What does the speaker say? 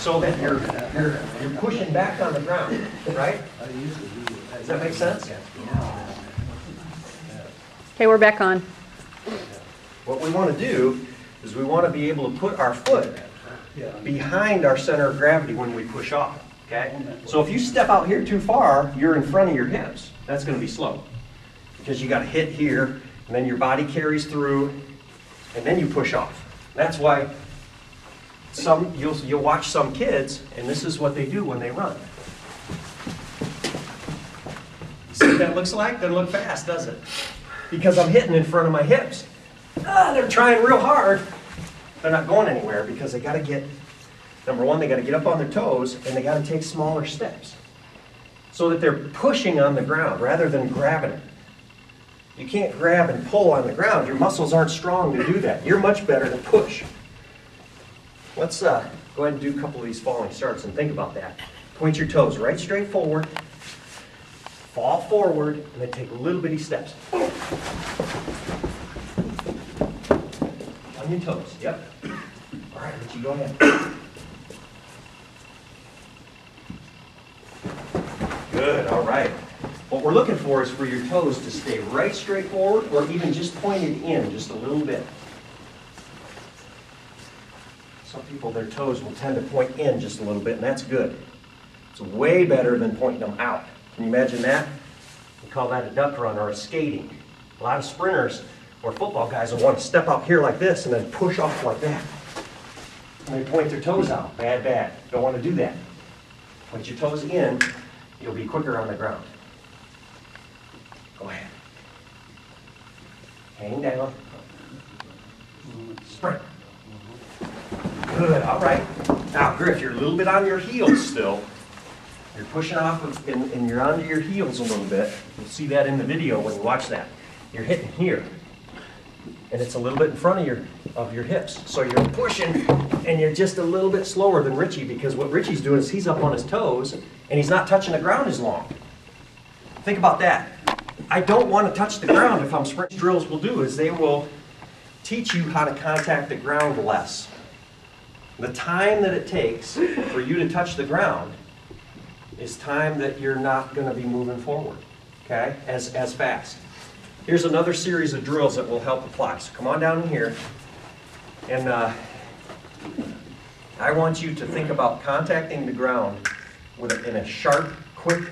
so that you're pushing back on the ground, right? Does that make sense? Okay, we're back on. What we want to do is we want to be able to put our foot behind our center of gravity when we push off, okay? So if you step out here too far, you're in front of your hips. That's going to be slow because you got to hit here, and then your body carries through, and then you push off. That's why you'll watch some kids, and this is what they do when they run. See what that looks like? Doesn't look fast, does it? Because I'm hitting in front of my hips. They're trying real hard. They're not going anywhere because they got to get, number one, they got to get up on their toes, and they got to take smaller steps so that they're pushing on the ground rather than grabbing it. You can't grab and pull on the ground. Your muscles aren't strong to do that. You're much better to push. Let's go ahead and do a couple of these falling starts and think about that. Point your toes right straight forward, fall forward, and then take little bitty steps. On your toes, yep. All right, Richie, go ahead. Good, all right. What we're looking for is for your toes to stay right straight forward or even just pointed in just a little bit. Some people, their toes will tend to point in just a little bit, and that's good. It's way better than pointing them out. Can you imagine that? We call that a duck run or a skating. A lot of sprinters or football guys will want to step out here like this and then push off like that. And they point their toes out. Bad, bad. Don't want to do that. Point your toes in, you'll be quicker on the ground. Go ahead. Hang down. Sprint. Good, all right. Now, Griff, you're a little bit on your heels still. You're pushing off and you're onto your heels a little bit. You'll see that in the video when you watch that. You're hitting here. And it's a little bit in front of your hips. So you're pushing and you're just a little bit slower than Richie because what Richie's doing is he's up on his toes and he's not touching the ground as long. Think about that. I don't want to touch the ground if I'm sprinting. Drills will do is they will teach you how to contact the ground less. The time that it takes for you to touch the ground is time that you're not going to be moving forward, okay, as fast. Here's another series of drills that will help apply. So come on down in here, and I want you to think about contacting the ground in a sharp, quick